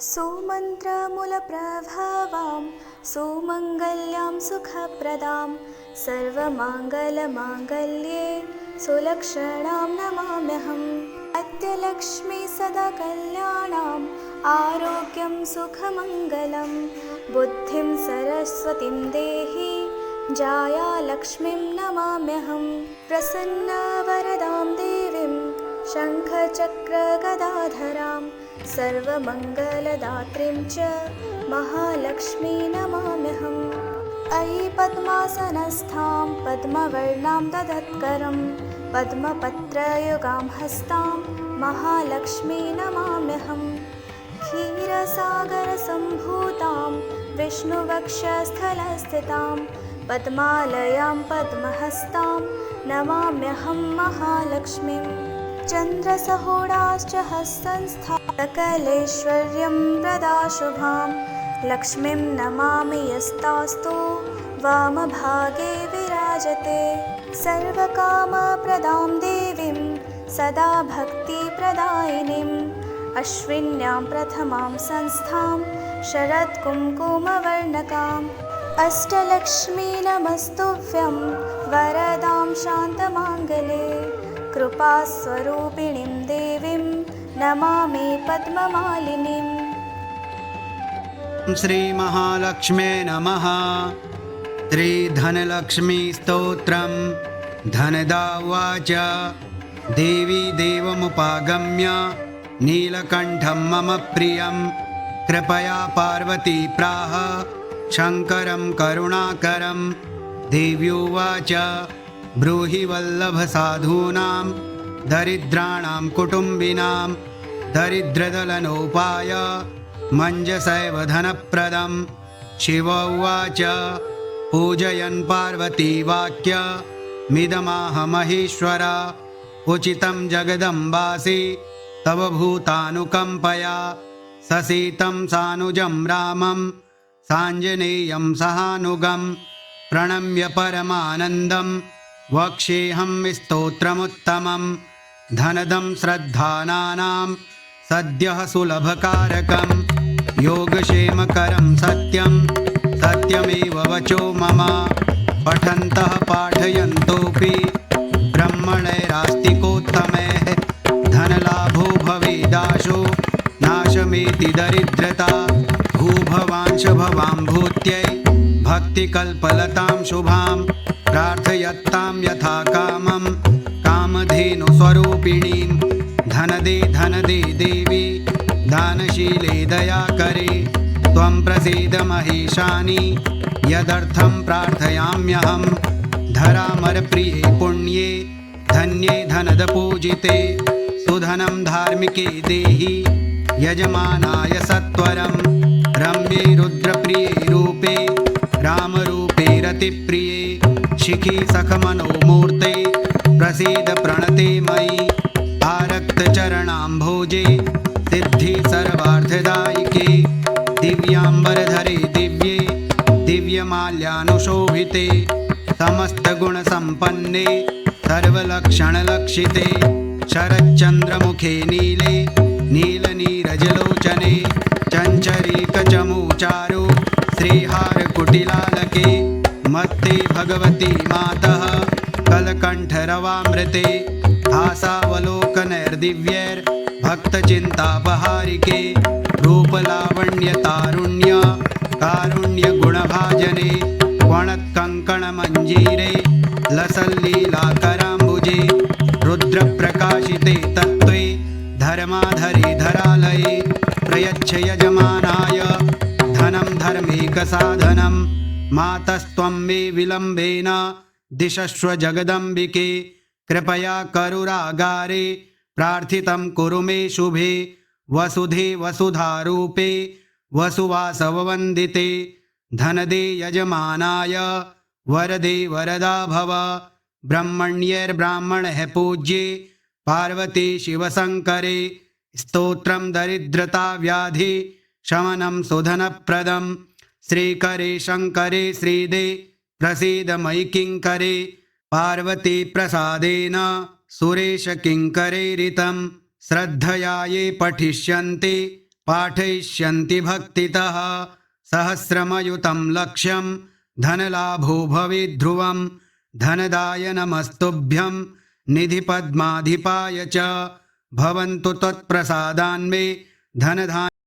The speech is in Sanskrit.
सुमन्त्रमूलप्रभावां सुमङ्गल्यां सुखप्रदां सर्वमाङ्गलमाङ्गल्ये सुलक्षणां नमाम्यहम्। अद्यलक्ष्मी सदा कल्याणाम् आरोग्यं सुखमङ्गलं बुद्धिं सरस्वतीं देहि जाया लक्ष्मीं नमाम्यहम्। प्रसन्नवरदां देवीं शङ्खचक्रगदाधरां सर्वमङ्गलदात्रीं च महालक्ष्मी नमाम्यहम्। अयि पद्मासनस्थां पद्मवर्णां ददत्करं पद्मपत्रयुगां हस्तां महालक्ष्मी नमाम्यहम्। क्षीरसागरसम्भूतां विष्णुवक्षस्थलस्थितां पद्मालयां पद्महस्तां नमाम्यहं महालक्ष्मीम्। चन्द्रसहोडाश्च हस्तस्थां सकलैश्वर्यं प्रदा शुभां लक्ष्मीं नमामि यस्तास्तु वामभागे विराजते। सर्वकामप्रदां देवीं सदा भक्तिप्रदायिनीम् अश्विन्यां प्रथमां संस्थां शरत्कुङ्कुमवर्णकाम् अष्टलक्ष्मी नमस्तुभ्यं वरदां शान्तमाङ्गले कृपास्वरूपिणीं देवीं नमामि पद्ममालिनीम्। श्रीमहालक्ष्म्यै नमः। श्रीधनलक्ष्मी स्तोत्रम्। धनदा उवाच देवी देवमुपागम्य नीलकण्ठं मम प्रियं कृपया पार्वती प्राह शङ्करं करुणाकरं। देव्युवाच ब्रूहि वल्लभसाधूनां दरिद्राणां कुटुम्बिनां दरिद्रदलनोपाय मञ्जसैव धनप्रदं। शिव उवाच पूजयन् पार्वती वाक्यमिदमाह महेश्वर उचितं जगदम्बासि तव भूतानुकम्पया। ससीतं सानुजं रामं साञ्जनेयं सहानुगं प्रणम्य परमानन्दं वक्ष्येऽहं स्तोत्रमुत्तमं। धनदं श्रद्धानां सद्यः सुलभकारकं योगक्षेमकरं सत्यं सत्यमेव वचो मम। पठन्तः पाठयन्तोऽपि ब्रह्मणैरास्तिकोत्तमैः धनलाभो भवेदाशो नाशमेति दरिद्रता। भूभवांश भवां भूत्यै भक्तिकल्पलतां शुभां प्रार्थयत्तां यथा कामं कामधेनुस्वरूपिणीं। धनदे देवी दानशीले दयाकरे त्वं प्रसीद महेशानि यदर्थं प्रार्थयाम्यहम्। धरामरप्रिये पुण्ये धन्ये धनदपूजिते सुधनं धार्मिके देहि यजमानाय सत्वरं। रम्ये रुद्रप्रिये रूपे रामरूपे रतिप्रिये शिखि सखमनोमूर्ते प्रसीद प्रणते मयि। आरक्तचरणाम्भोजे सिद्धि सर्वार्थदायिके दिव्याम्बरधरे दिव्ये दिव्यमाल्यानुशोभिते समस्तगुणसम्पन्ने सर्वलक्षणलक्षिते। शरच्चन्द्रमुखे नीले नीलनीरजलोचने चञ्चरीकचमूचारु श्रीहारकुटिलालके मत्ते भगवती मातः कलकण्ठरवामृते। हासावलोकनैर्दिव्यैर्भक्तचिन्तापहारिके रूपलावण्यतारुण्य कारुण्यगुणभाजने वणत्कङ्कणमञ्जीरे लसल्लीलाकराम्बुजे रुद्रप्रकाशिते तत्त्वे धर्माधरे धरालये। प्रयच्छ यजमानाय धनं धर्मेकसाधनं मातस्त्वं मे विलम्बेन दिशस्व जगदम्बिके। कृपया करुरागारे प्रार्थितं कुरु मे शुभे वसुधे वसुधारूपे वसुवासववन्दिते। धनदे यजमानाय वरदे वरदा भव ब्रह्मण्यैर्ब्राह्मणः पूज्ये पार्वती शिवशङ्करे। स्तोत्रं दरिद्रता व्याधि शमनं सुधनप्रदं श्रीकरे शङ्करे श्रीदे प्रसीद मयि किङ्करे। पार्वती प्रसादेन सुरेश किङ्करेरितं श्रद्धया ये पठिष्यन्ति पाठयिष्यन्ति भक्तितः सहस्रमयुतं लक्ष्यं धनलाभो भवेत् ध्रुवं धनदाय नमस्तुभ्यं निधिपद्माधिपाय च भवन्तु त्वत्प्रसादान्मे धनधान्य